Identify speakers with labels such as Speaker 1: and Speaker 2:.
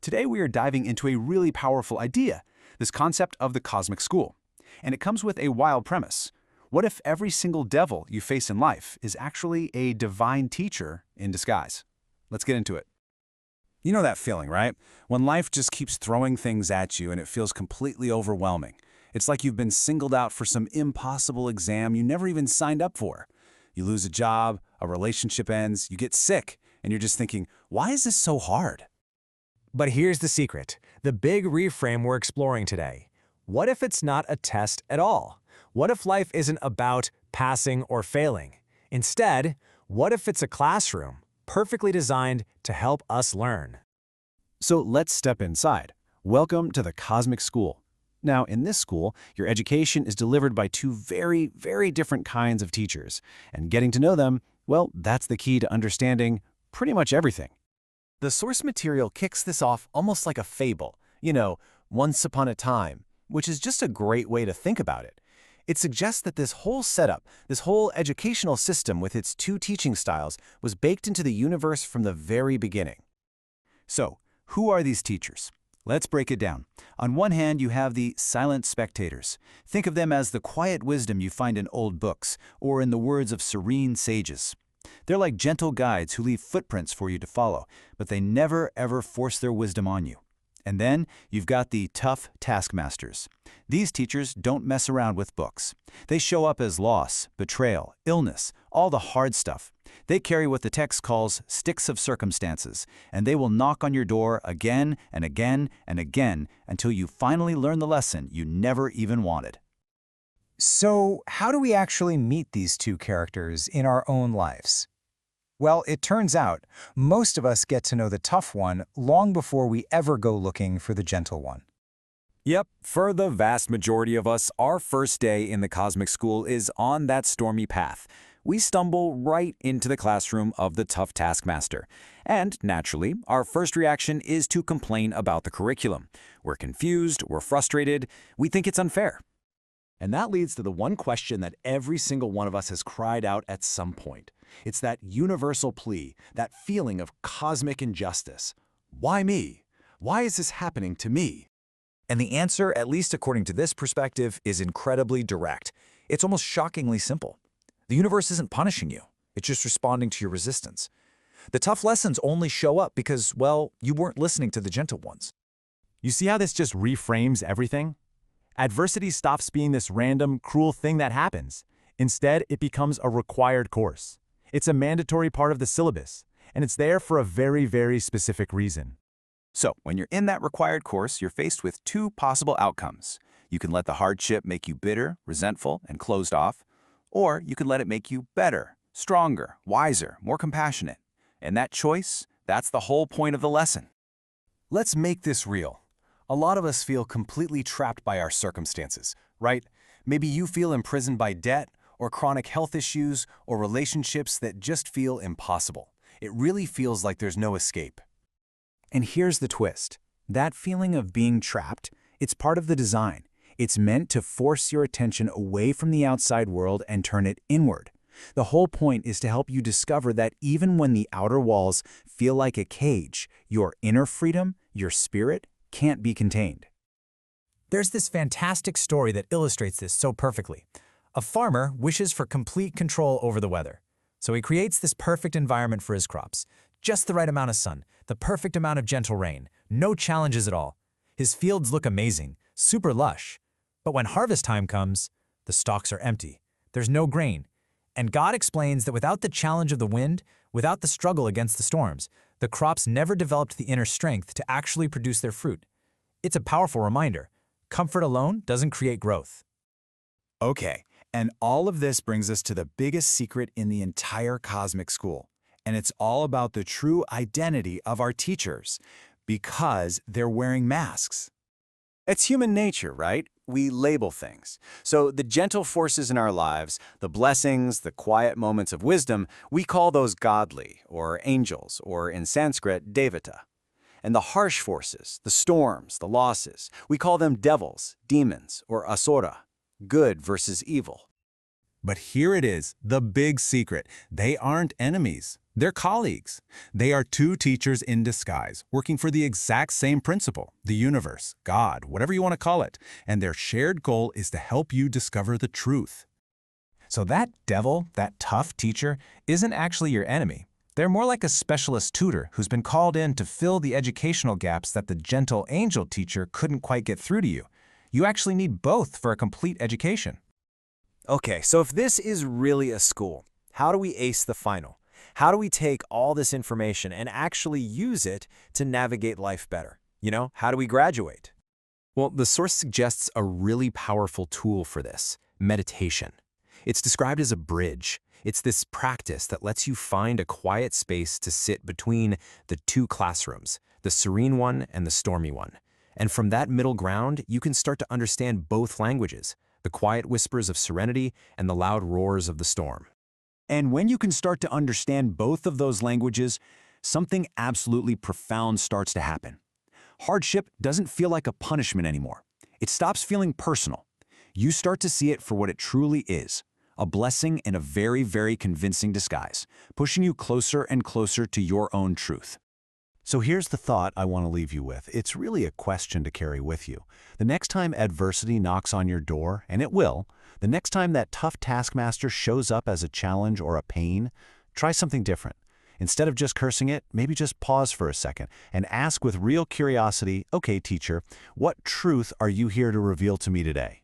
Speaker 1: Today we are diving into a really powerful idea, this concept of the cosmic school. And it comes with a wild premise. What if every single devil you face in life is actually a divine teacher in disguise? Let's get into it.
Speaker 2: You know that feeling, right? When life just keeps throwing things at you and it feels completely overwhelming. It's like you've been singled out for some impossible exam you never even signed up for. You lose a job, a relationship ends, you get sick, and you're just thinking, why is this so hard?
Speaker 3: But here's the secret, the big reframe we're exploring today. What if it's not a test at all? What if life isn't about passing or failing? Instead, what if it's a classroom, perfectly designed to help us learn?
Speaker 1: So let's step inside. Welcome to the Cosmic School. Now, in this school, your education is delivered by two very, very different kinds of teachers. And getting to know them, well, that's the key to understanding pretty much everything.
Speaker 4: The source material kicks this off almost like a fable, once upon a time, which is just a great way to think about it. It suggests that this whole setup, this whole educational system with its two teaching styles, was baked into the universe from the very beginning.
Speaker 1: So, who are these teachers? Let's break it down. On one hand, you have the silent spectators. Think of them as the quiet wisdom you find in old books, or in the words of serene sages. They're like gentle guides who leave footprints for you to follow, but they never ever force their wisdom on you. And then you've got the tough taskmasters. These teachers don't mess around with books. They show up as loss, betrayal, illness, all the hard stuff. They carry what the text calls sticks of circumstances, and they will knock on your door again and again and again until you finally learn the lesson you never even wanted.
Speaker 3: So, how do we actually meet these two characters in our own lives? Well, it turns out, most of us get to know the tough one long before we ever go looking for the gentle one.
Speaker 2: Yep, for the vast majority of us, our first day in the cosmic school is on that stormy path. We stumble right into the classroom of the tough taskmaster. And, naturally, our first reaction is to complain about the curriculum. We're confused, we're frustrated, we think it's unfair.
Speaker 4: And that leads to the one question that every single one of us has cried out at some point. It's that universal plea, that feeling of cosmic injustice. Why me? Why is this happening to me?
Speaker 3: And the answer, at least according to this perspective, is incredibly direct. It's almost shockingly simple. The universe isn't punishing you. It's just responding to your resistance. The tough lessons only show up because, well, you weren't listening to the gentle ones.
Speaker 5: You see how this just reframes everything? Adversity stops being this random, cruel thing that happens. Instead, it becomes a required course. It's a mandatory part of the syllabus, and it's there for a very, very specific reason.
Speaker 1: So, when you're in that required course, you're faced with two possible outcomes. You can let the hardship make you bitter, resentful, and closed off, or you can let it make you better, stronger, wiser, more compassionate. And that choice, that's the whole point of the lesson.
Speaker 4: Let's make this real. A lot of us feel completely trapped by our circumstances, right? Maybe you feel imprisoned by debt, or chronic health issues, or relationships that just feel impossible. It really feels like there's no escape.
Speaker 1: And here's the twist. That feeling of being trapped, it's part of the design. It's meant to force your attention away from the outside world and turn it inward. The whole point is to help you discover that even when the outer walls feel like a cage, your inner freedom, your spirit, can't be contained.
Speaker 3: There's this fantastic story that illustrates this so perfectly. A farmer wishes for complete control over the weather. So he creates this perfect environment for his crops. Just the right amount of sun, the perfect amount of gentle rain, no challenges at all. His fields look amazing, super lush. But when harvest time comes, the stalks are empty. There's no grain. And God explains that without the challenge of the wind, without the struggle against the storms, the crops never developed the inner strength to actually produce their fruit. It's a powerful reminder. Comfort alone doesn't create growth.
Speaker 2: Okay, and all of this brings us to the biggest secret in the entire cosmic school. And it's all about the true identity of our teachers, because they're wearing masks.
Speaker 4: It's human nature, right? We label things. So the gentle forces in our lives, the blessings, the quiet moments of wisdom, we call those godly, or angels, or in Sanskrit, devata. And the harsh forces, the storms, the losses, we call them devils, demons, or asura, good versus evil.
Speaker 2: But here it is, the big secret. They aren't enemies.
Speaker 5: They're colleagues. They are two teachers in disguise, working for the exact same principle, the universe, God, whatever you want to call it, and their shared goal is to help you discover the truth.
Speaker 3: So that devil, that tough teacher, isn't actually your enemy. They're more like a specialist tutor who's been called in to fill the educational gaps that the gentle angel teacher couldn't quite get through to you. You actually need both for a complete education.
Speaker 4: Okay, so if this is really a school, how do we ace the final? How do we take all this information and actually use it to navigate life better? You know, how do we graduate?
Speaker 6: Well, the source suggests a really powerful tool for this: meditation. It's described as a bridge. It's this practice that lets you find a quiet space to sit between the two classrooms, the serene one and the stormy one. And from that middle ground, you can start to understand both languages, the quiet whispers of serenity and the loud roars of the storm.
Speaker 1: And when you can start to understand both of those languages, something absolutely profound starts to happen. Hardship doesn't feel like a punishment anymore. It stops feeling personal. You start to see it for what it truly is: a blessing in a very, very convincing disguise, pushing you closer and closer to your own truth. So here's the thought I want to leave you with. It's really a question to carry with you. The next time adversity knocks on your door, and it will, the next time that tough taskmaster shows up as a challenge or a pain, try something different. Instead of just cursing it, maybe just pause for a second and ask with real curiosity, okay, teacher, what truth are you here to reveal to me today?